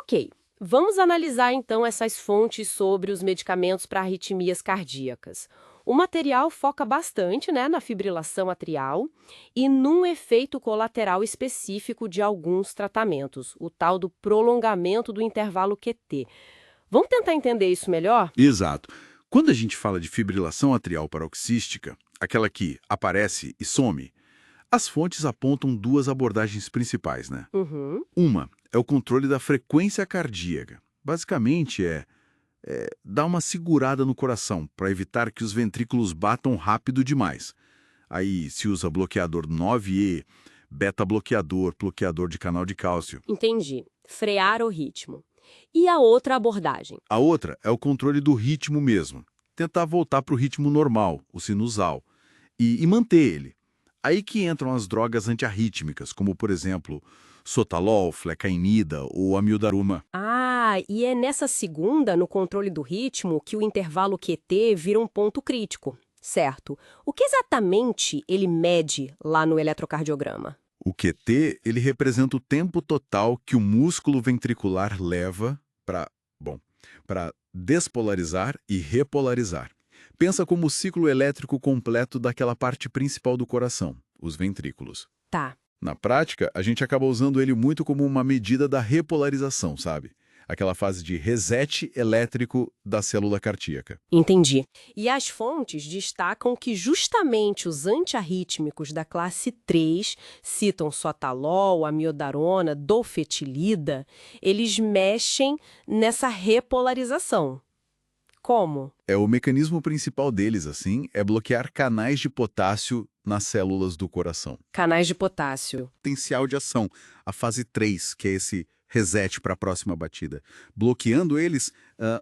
Ok, vamos analisar então essas fontes sobre os medicamentos para arritmias cardíacas. O material foca bastante, né, na fibrilação atrial e num efeito colateral específico de alguns tratamentos, o tal do prolongamento do intervalo QT. Vamos tentar entender isso melhor? Exato. Quando a gente fala de fibrilação atrial paroxística, aquela que aparece e some, as fontes apontam duas abordagens principais, né? Uhum, Uma é o controle da frequência cardíaca. Basicamente dar uma segurada no coração para evitar que os ventrículos batam rápido demais. Aí se usa bloqueador 9E, beta-bloqueador, bloqueador de canal de cálcio. entendi. Frear o ritmo. E a outra abordagem? A outra é o controle do ritmo mesmo. Tentar voltar para o ritmo normal, o sinusal, e manter ele. Aí que entram as drogas antiarrítmicas, como, por exemplo, sotalol, flecainida ou amiodaruma. Ah, e é nessa segunda, no controle do ritmo, que o intervalo QT vira um ponto crítico, certo? O que exatamente ele mede lá no eletrocardiograma? O QT, ele representa o tempo total que o músculo ventricular leva bom, para despolarizar e repolarizar. Pensa como o ciclo elétrico completo daquela parte principal do coração, os ventrículos. Tá, Na prática, a gente acaba usando ele muito como uma medida da repolarização, sabe? Aquela fase de reset elétrico da célula cardíaca. entendi. E as fontes destacam que justamente os antiarrítmicos da classe 3, citam sotalol, amiodarona, dofetilida, eles mexem nessa repolarização. Como? O mecanismo principal deles, assim, é bloquear canais de potássio nas células do coração. Canais de potássio. Potencial de ação, a fase 3, que é esse reset para a próxima batida. Bloqueando eles,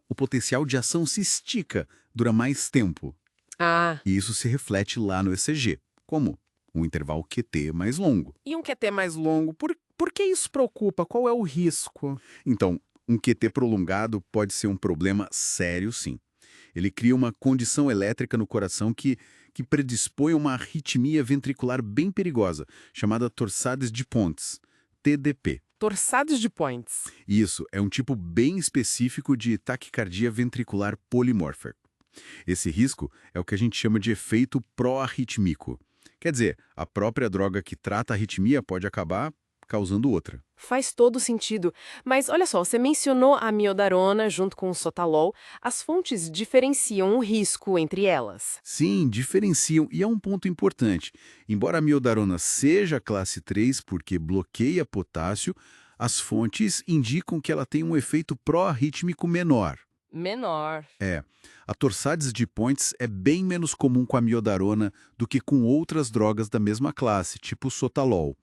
o potencial de ação se estica, dura mais tempo. Ah, E isso se reflete lá no ECG. Como? Um intervalo QT mais longo. E um QT mais longo, por que isso preocupa? Qual é o risco? Então, um QT prolongado pode ser um problema sério, sim. Ele cria uma condição elétrica no coração que predispõe a uma arritmia ventricular bem perigosa, chamada torsades de Pontes, TDP. Torsades de points. Isso é um tipo bem específico de taquicardia ventricular polimórfica. Esse risco é o que a gente chama de efeito pró-arrítmico. Quer dizer, a própria droga que trata a arritmia pode acabar causando outra. Faz todo sentido. Mas olha só, você mencionou a amiodarona junto com o sotalol. As fontes diferenciam o risco entre elas. Sim, diferenciam e é um ponto importante. Embora a miodarona seja classe 3 porque bloqueia potássio, as fontes indicam que ela tem um efeito pró-arrítmico menor. Menor. A torsades de Points é bem menos comum com a miodarona do que com outras drogas da mesma classe, tipo o sotalol.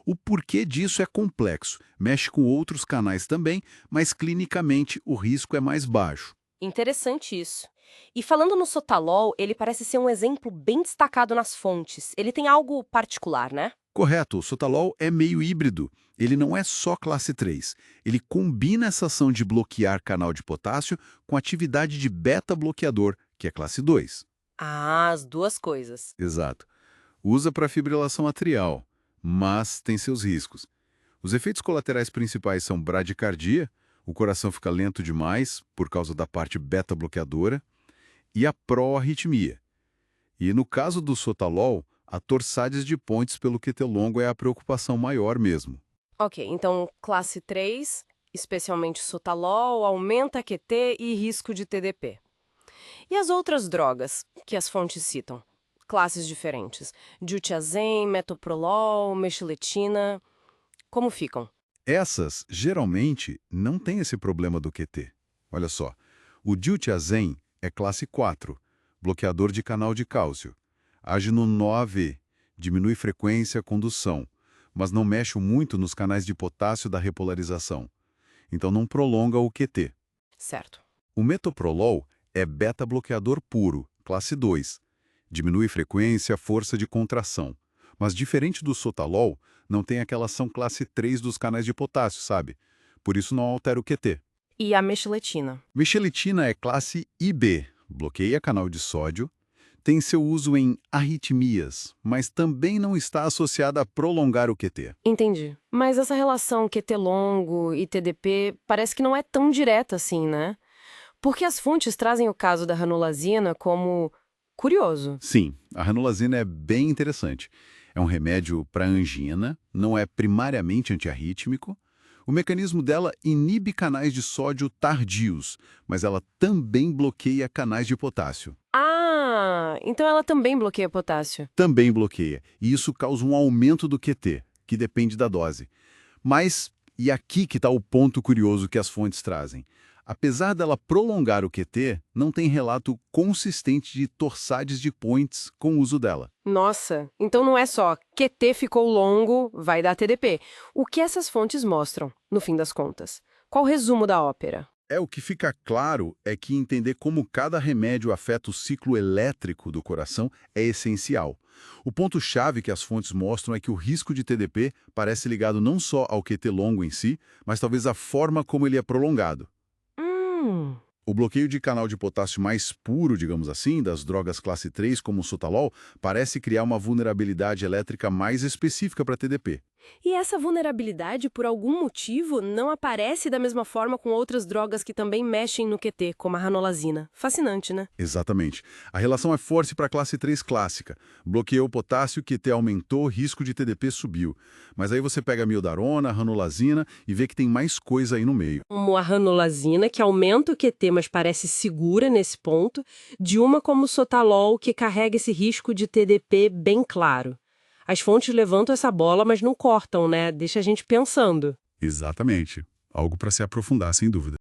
O porquê disso é complexo, mexe com outros canais também, mas clinicamente o risco é mais baixo. interessante isso. E falando no sotalol, ele parece ser um exemplo bem destacado nas fontes. Ele tem algo particular, né? Correto, o sotalol é meio híbrido. Ele não é só classe 3. Ele combina essa ação de bloquear canal de potássio com atividade de beta-bloqueador, que é classe 2. Ah, as duas coisas. Exato. Usa para fibrilação atrial, mas tem seus riscos. Os efeitos colaterais principais são bradicardia, o coração fica lento demais por causa da parte beta-bloqueadora, e a pró-arritmia. E no caso do sotalol, a torsades de Pontes pelo QT longo é a preocupação maior mesmo. Ok, então classe 3, especialmente sotalol, aumenta QT e risco de TDP. E as outras drogas que as fontes citam? Classes diferentes. Diltiazem, metoprolol, mexiletina. Como ficam? Essas, geralmente, não têm esse problema do QT. Olha só, o diltiazem é classe 4, bloqueador de canal de cálcio. Age no 9, diminui frequência, condução, mas não mexe muito nos canais de potássio da repolarização. Então não prolonga o QT. Certo. O metoprolol é beta-bloqueador puro, classe 2. Diminui frequência, força de contração. Mas diferente do sotalol, não tem aquela ação classe 3 dos canais de potássio, sabe? Por isso não altera o QT. E a mexiletina? Michelitina é classe IB, bloqueia canal de sódio, tem seu uso em arritmias, mas também não está associada a prolongar o QT. Entendi. Mas essa relação QT longo e TDP parece que não é tão direta assim, né? Porque as fontes trazem o caso da ranolazina como curioso. Sim, a ranolazina é bem interessante. É um remédio para angina, não é primariamente antiarrítmico. O mecanismo dela inibe canais de sódio tardios, mas ela também bloqueia canais de potássio. Ah, então ela também bloqueia potássio. Também bloqueia, e isso causa um aumento do QT, que depende da dose. Mas, e aqui que está o ponto curioso que as fontes trazem. Apesar dela prolongar o QT, não tem relato consistente de torsades de points com o uso dela. Nossa, então não é só QT ficou longo, vai dar TDP. O que essas fontes mostram, no fim das contas? Qual o resumo da ópera? O que fica claro é que entender como cada remédio afeta o ciclo elétrico do coração é essencial. O ponto-chave que as fontes mostram é que o risco de TDP parece ligado não só ao QT longo em si, mas talvez à forma como ele é prolongado. Hum. O bloqueio de canal de potássio mais puro, digamos assim, das drogas classe 3 como o sotalol, parece criar uma vulnerabilidade elétrica mais específica para TDP. E essa vulnerabilidade, por algum motivo, não aparece da mesma forma com outras drogas que também mexem no QT, como a ranolazina. Fascinante, né? Exatamente. A relação é forte para a classe 3 clássica. Bloqueou o potássio, QT aumentou, risco de TDP subiu. Mas aí você pega a miodarona, a ranolazina e vê que tem mais coisa aí no meio. Como a ranolazina, que aumenta o QT, mas parece segura nesse ponto, de uma como o sotalol, que carrega esse risco de TDP bem claro. As fontes levantam essa bola, mas não cortam, né? Deixa a gente pensando. Exatamente. Algo para se aprofundar, sem dúvida.